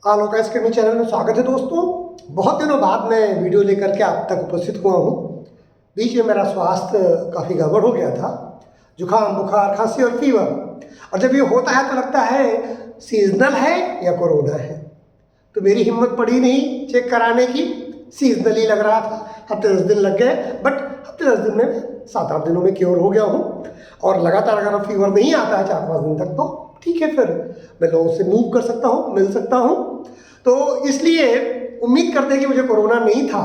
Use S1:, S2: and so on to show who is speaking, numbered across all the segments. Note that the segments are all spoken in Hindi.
S1: आलोक एकेडमी चैनल में स्वागत है दोस्तों। बहुत दिनों बाद मैं वीडियो लेकर के आप तक उपस्थित हुआ हूँ। बीच में मेरा स्वास्थ्य काफ़ी गड़बड़ हो गया था, जुकाम, बुखार, खांसी और फीवर। और जब ये होता है तो लगता है सीजनल है या कोरोना है। तो मेरी हिम्मत पड़ी नहीं चेक कराने की, सीजनल ही लग रहा था। हफ्ते 10 दिन लग गए, बट हफ्ते 10 दिन में 7-8 दिनों में क्योर हो गया हूँ। और लगातार अगर फीवर नहीं आता है 4-5 दिन तक तो ठीक है, फिर मैं लोगों से मूव कर सकता हूँ, मिल सकता हूँ। तो इसलिए उम्मीद करते हैं कि मुझे कोरोना नहीं था,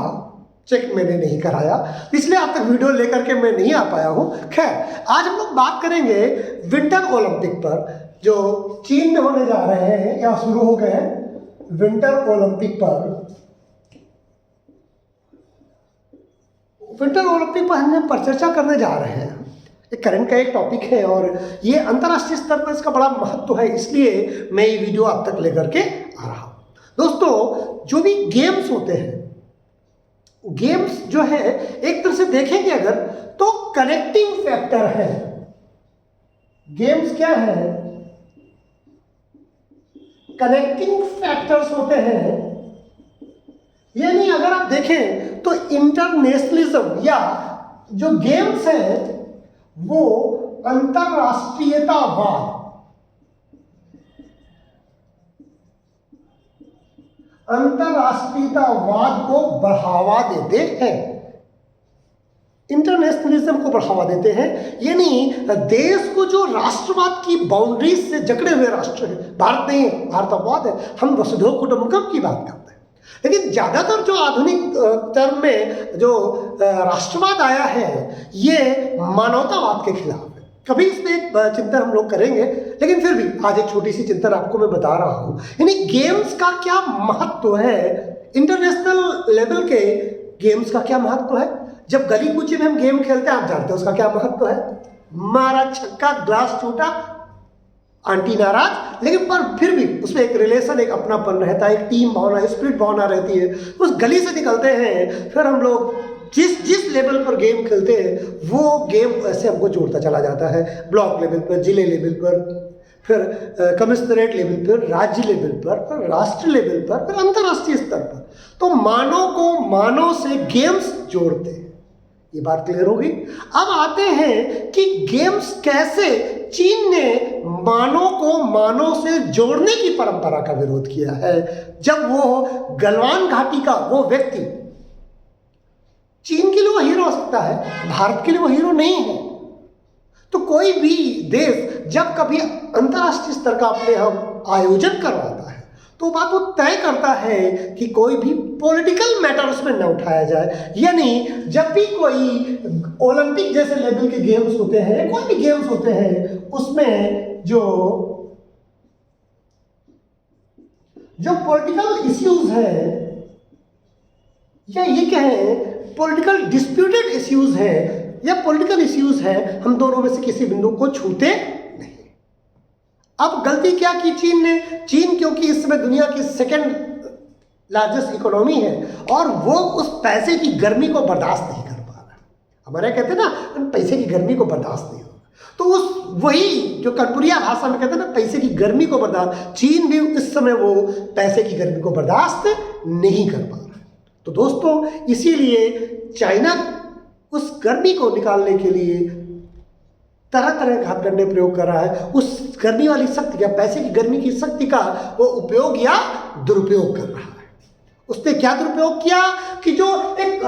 S1: चेक मैंने नहीं कराया, इसलिए आप तक वीडियो लेकर के मैं नहीं आ पाया हूँ। खैर, आज हम लोग बात करेंगे विंटर ओलंपिक पर जो चीन में होने जा रहे हैं या शुरू हो गए हैं। विंटर ओलंपिक पर हम पर चर्चा करने जा रहे हैं। ये करंट का एक टॉपिक है और ये अंतर्राष्ट्रीय स्तर पर इसका बड़ा महत्व है, इसलिए मैं ये वीडियो आप तक लेकर के आ रहा हूँ। दोस्तों, जो भी गेम्स होते हैं, गेम्स जो है एक तरह से देखेंगे अगर तो कनेक्टिंग फैक्टर है। गेम्स क्या है? कनेक्टिंग फैक्टर्स होते हैं। यानी अगर आप देखें तो इंटरनेशनलिज्म या जो गेम्स है वो अंतरराष्ट्रीयतावाद को बढ़ावा देते हैं, इंटरनेशनलिज्म को बढ़ावा देते हैं। यानी देश को जो राष्ट्रवाद की बाउंड्रीज से जकड़े हुए राष्ट्र है, भारत नहीं है, भारत अपवाद है, हम वसुधैव कुटुंबकम की बात करते हैं। लेकिन ज्यादातर जो आधुनिक टर्म में जो राष्ट्रवाद आया है ये मानवतावाद के खिलाफ है। कभी इसमें एक चिंतन हम लोग करेंगे, लेकिन फिर भी आज एक छोटी सी चिंतन आपको मैं बता रहा हूं। यानी गेम्स का क्या महत्व है, इंटरनेशनल लेवल के गेम्स का क्या महत्व है। जब गली कूचे में हम गेम खेलते हैं, आप जानते हैं उसका क्या महत्व है। मारा छक्का, ग्लास टूटा, आंटी नाराज, लेकिन पर फिर भी उसमें एक रिलेशन, एक अपनापन रहता है, एक टीम भावना, स्पिरिट भावना रहती है। उस गली से निकलते हैं, फिर हम लोग जिस लेवल पर गेम खेलते हैं वो गेम ऐसे हमको जोड़ता चला जाता है। ब्लॉक लेवल पर, जिले लेवल पर, फिर कमिश्नरेट लेवल पर, राज्य लेवल पर, फिर राष्ट्र लेवल पर, फिर अंतर्राष्ट्रीय स्तर पर। तो मानव को मानव से गेम्स जोड़ते हैं। ये बात क्लियर होगी। अब आते हैं कि गेम्स कैसे चीन ने मानव को मानव से जोड़ने की परंपरा का विरोध किया है। जब वो गलवान घाटी का वो व्यक्ति, चीन के लिए वो हीरो हो सकता है, भारत के लिए वो हीरो नहीं है। तो कोई भी देश जब कभी अंतर्राष्ट्रीय स्तर का अपने हम आयोजन करवाता है तो बात वो तय करता है कि कोई भी पॉलिटिकल मैटर उसमें न उठाया जाए। यानी जब भी कोई ओलंपिक जैसे लेवल के गेम्स होते हैं, कोई भी गेम्स होते हैं, उसमें जो पॉलिटिकल इश्यूज है या ये कहें पॉलिटिकल डिस्प्यूटेड इश्यूज है या पॉलिटिकल इश्यूज है, हम दोनों में से किसी बिंदु को छूते नहीं। अब गलती क्या की चीन ने? चीन क्योंकि इस समय दुनिया की सेकंड लार्जेस्ट इकोनॉमी है और वो उस पैसे की गर्मी को बर्दाश्त नहीं कर पा रहा। हमारे कहते हैं ना, पैसे की गर्मी को बर्दाश्त नहीं होगा। तो उस वही जो कनपुरिया भाषा में कहते हैं ना, पैसे की गर्मी को बर्दाश्त, चीन भी इस समय वो पैसे की गर्मी को बर्दाश्त नहीं कर पा रहा। तो दोस्तों, इसीलिए चाइना उस गर्मी को निकालने के लिए तरह तरह के हथकंडे प्रयोग कर रहा है। उस गर्मी वाली शक्ति या पैसे की गर्मी की शक्ति का वो उपयोग या दुरुपयोग कर रहा है। उसने क्या दुरुपयोग किया कि जो एक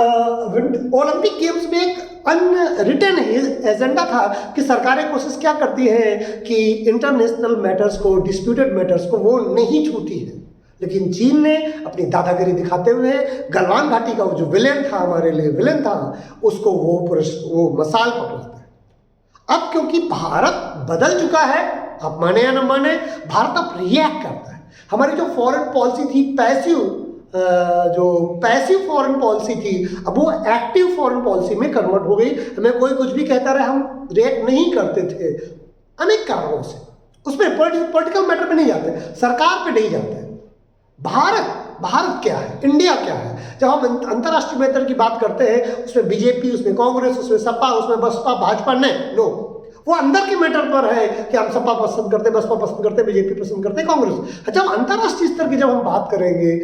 S1: ओलंपिक गेम्स में एक अनरिटन एजेंडा था कि सरकारें कोशिश क्या करती हैं कि इंटरनेशनल मैटर्स को, डिस्प्यूटेड मैटर्स को वो नहीं छूती है। लेकिन चीन ने अपनी दादागिरी दिखाते हुए गलवान घाटी का वो जो विलेन था, हमारे लिए विलेन था, उसको वो मसाल पकड़ाता है। अब क्योंकि भारत बदल चुका है, आप माने या न माने, भारत अब रिएक्ट करता है। हमारी जो फॉरेन पॉलिसी थी, पैसिव फॉरेन पॉलिसी थी, अब वो एक्टिव फॉरेन पॉलिसी में कन्वर्ट हो गई। हमें कोई कुछ भी कहता रहे, हम रिएक्ट नहीं करते थे अनेक कारणों से। उसमें पॉलिटिकल मैटर पे नहीं जाते, सरकार पे नहीं जाते। भारत क्या है, इंडिया क्या है। जब हम अंतर्राष्ट्रीय मैटर की बात करते हैं, उसमें बीजेपी, उसमें कांग्रेस, उसमें सपा, उसमें बसपा, भाजपा, नहीं, नो, वो अंदर के मैटर पर है कि हम सपा पसंद करते, बसपा पसंद करते, बीजेपी पसंद करते, कांग्रेस। जब अंतर्राष्ट्रीय स्तर की जब हम बात करेंगे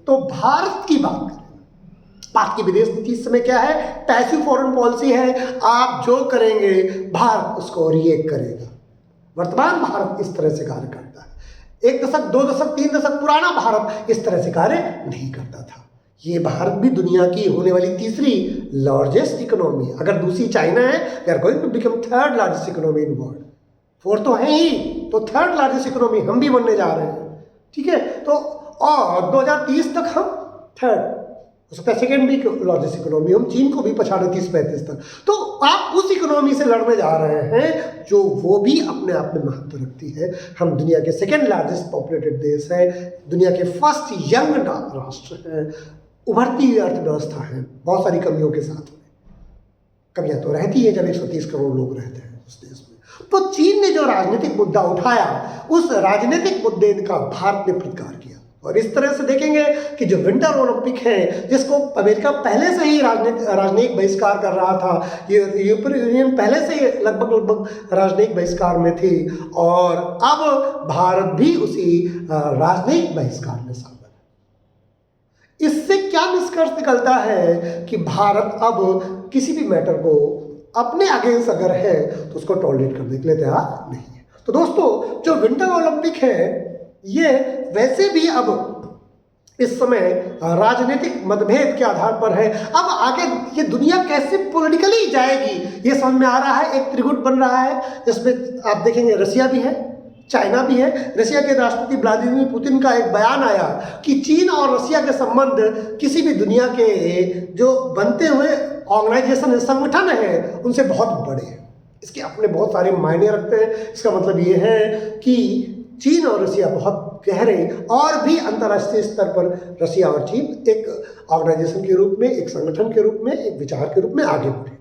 S1: तो भारत की बात करें, भारत की विदेश नीति इस समय क्या है? पैसिव फॉरेन पॉलिसी है। आप जो करेंगे भारत उसको रिएक्ट करेगा। वर्तमान भारत इस तरह से कार्य करता है। 1 दशक, 2 दशक, 3 दशक पुराना भारत इस तरह से कार्य नहीं करता था। ये भारत भी दुनिया की होने वाली तीसरी लार्जेस्ट इकोनॉमी है। अगर दूसरी चाइना है, they are going to become third largest economy in world. Fourth तो है ही, तो थर्ड लार्जेस्ट इकोनॉमी हम भी बनने जा रहे हैं। ठीक है, तो और 2030 तक हम थर्ड, हो सकता है सेकेंड भी लार्जेस्ट इकोनॉमी, हम चीन को भी पछाड़े 30-35 तक। तो आप उस इकोनॉमी से लड़ने जा रहे हैं जो वो भी अपने आप में महत्व रखती है। हम दुनिया के सेकेंड लार्जेस्ट पॉपुलेटेड देश है, दुनिया के फर्स्ट यंग राष्ट्र है, उभरती हुई अर्थव्यवस्था है, बहुत सारी कमियों के साथ में। कमियां तो रहती है जब 130 करोड़ लोग रहते हैं उस देश में। तो चीन ने जो राजनीतिक मुद्दा उठाया, उस राजनीतिक मुद्दे का भारत ने प्रतिकार किया। और इस तरह से देखेंगे कि जो विंटर ओलंपिक है, जिसको अमेरिका पहले से ही राजनयिक बहिष्कार कर रहा था, ये यूरोपियन यूनियन पहले से ही लगभग राजनयिक बहिष्कार में थी, और अब भारत भी उसी राजनयिक बहिष्कार में शामिल है। इससे क्या निष्कर्ष निकलता है कि भारत अब किसी भी मैटर को अपने अगेंस्ट अगर है तो उसको टॉलरेट करने के लिए तैयार नहीं है। तो दोस्तों, जो विंटर ओलंपिक है ये वैसे भी अब इस समय राजनीतिक मतभेद के आधार पर है। अब आगे ये दुनिया कैसे पॉलिटिकली जाएगी ये समझ में आ रहा है। एक त्रिगुट बन रहा है जिसमें आप देखेंगे रसिया भी है, चाइना भी है। रसिया के राष्ट्रपति व्लादिमीर पुतिन का एक बयान आया कि चीन और रसिया के संबंध किसी भी दुनिया के जो बनते हुए ऑर्गेनाइजेशन संगठन है उनसे बहुत बड़े हैं। इसके अपने बहुत सारे मायने रखते हैं। इसका मतलब ये है कि चीन और रसिया बहुत गहरे और भी अंतर्राष्ट्रीय स्तर पर रसिया और चीन एक ऑर्गेनाइजेशन के रूप में, एक संगठन के रूप में, एक विचार के रूप में आगे बढ़े।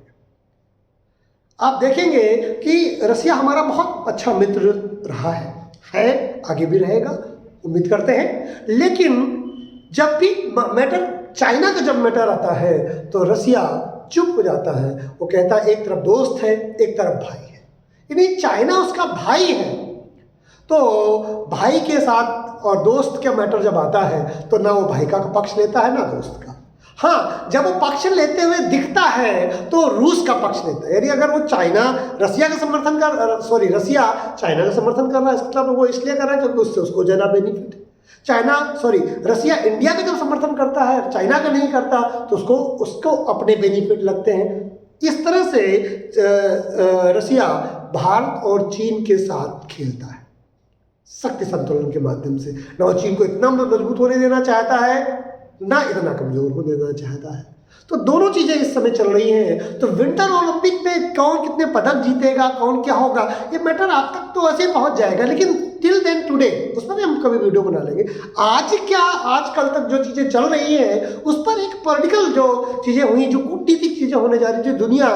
S1: आप देखेंगे कि रसिया हमारा बहुत अच्छा मित्र रहा है, आगे भी रहेगा, उम्मीद करते हैं। लेकिन जब भी मैटर चाइना का जब मैटर आता है तो रसिया चुप हो जाता है। वो कहता है एक तरफ दोस्त है, एक तरफ भाई है। यानी चाइना उसका भाई है, तो भाई के साथ और दोस्त का मैटर जब आता है तो ना वो भाई का पक्ष लेता है ना दोस्त का। हाँ, जब वो पक्ष लेते हुए दिखता है तो रूस का पक्ष लेता है। यानी अगर वो चाइना रसिया का समर्थन कर रसिया चाइना का समर्थन कर रहा है, इसका मतलब वो इसलिए कर रहा है क्योंकि उससे उसको ज़्यादा बेनिफिट है। रसिया इंडिया का जब समर्थन करता है, चाइना का नहीं करता, तो उसको अपने बेनिफिट लगते हैं। इस तरह से रसिया भारत और चीन के साथ खेलता है शक्ति संतुलन के माध्यम से। ना वो चीन को इतना मजबूत होने देना चाहता है, ना इतना कमजोर होने देना चाहता है। तो दोनों चीजें इस समय चल रही हैं। तो विंटर ओलंपिक में कौन कितने पदक जीतेगा, कौन क्या होगा, ये मैटर आप तक तो ऐसे पहुंच जाएगा। लेकिन टिल देन टुडे उसमें भी हम कभी वीडियो बना लेंगे। आजकल तक जो चीजें चल रही हैं उस पर एक पॉलिटिकल जो चीजें हुई, जो कूटनीतिक चीजें होने जा रही, जो दुनिया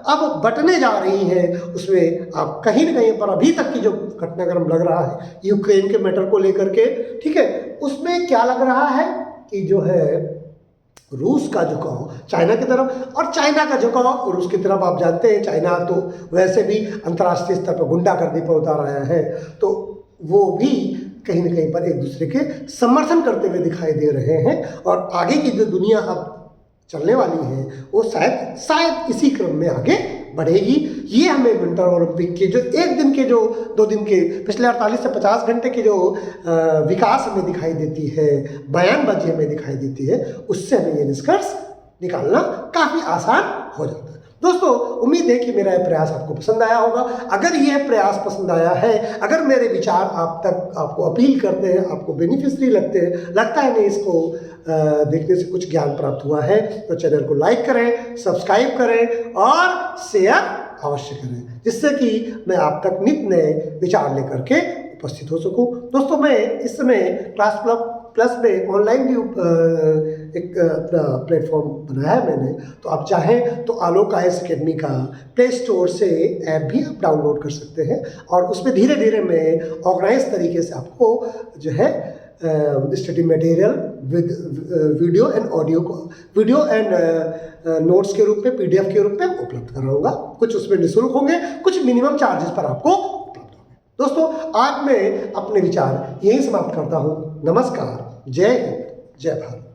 S1: अब बटने जा रही है, उसमें आप कहीं न कहीं पर अभी तक की जो घटनाक्रम लग रहा है यूक्रेन के मैटर को लेकर के, ठीक है, उसमें क्या लग रहा है कि जो है रूस का झुकाव चाइना की तरफ और चाइना का झुकाव रूस की तरफ। आप जानते हैं चाइना तो वैसे भी अंतर्राष्ट्रीय स्तर पर गुंडागर्दी पर उतार आया है, तो वो भी कहीं न कहीं पर एक दूसरे के समर्थन करते हुए दिखाई दे रहे हैं। और आगे की जो दुनिया अब चलने वाली है वो शायद इसी क्रम में आगे बढ़ेगी। ये हमें विंटर ओलंपिक के जो एक दिन के, जो 2 दिन के, पिछले 48 से 50 घंटे के जो विकास हमें दिखाई देती है, बयानबाजी हमें दिखाई देती है, उससे हमें ये निष्कर्ष निकालना काफ़ी आसान हो जाता है। दोस्तों, उम्मीद है कि मेरा यह प्रयास आपको पसंद आया होगा। अगर यह प्रयास पसंद आया है, अगर मेरे विचार आप तक आपको अपील करते हैं, आपको बेनिफिशियरी लगता है नहीं, इसको देखने से कुछ ज्ञान प्राप्त हुआ है, तो चैनल को लाइक करें, सब्सक्राइब करें और शेयर अवश्य करें, जिससे कि मैं आप तक नित्य नए विचार लेकर के उपस्थित हो सकूं। दोस्तों, मैं इस समय क्लास प्लस में ऑनलाइन भी एक अपना प्लेटफॉर्म बनाया है मैंने, तो आप चाहें तो आलोक IAS अकेडमी का प्ले स्टोर से ऐप भी आप डाउनलोड कर सकते हैं और उसमें धीरे धीरे मैं ऑर्गेनाइज तरीके से आपको जो है study material with video and audio को, वीडियो एंड नोट्स के रूप में, PDF के रूप में उपलब्ध कराऊंगा। कुछ उसमें निःशुल्क होंगे, कुछ मिनिमम चार्जेस पर आपको उपलब्ध होंगे। दोस्तों, आज मैं अपने विचार यहीं समाप्त करता हूं। नमस्कार, जय हिंद, जय भारत।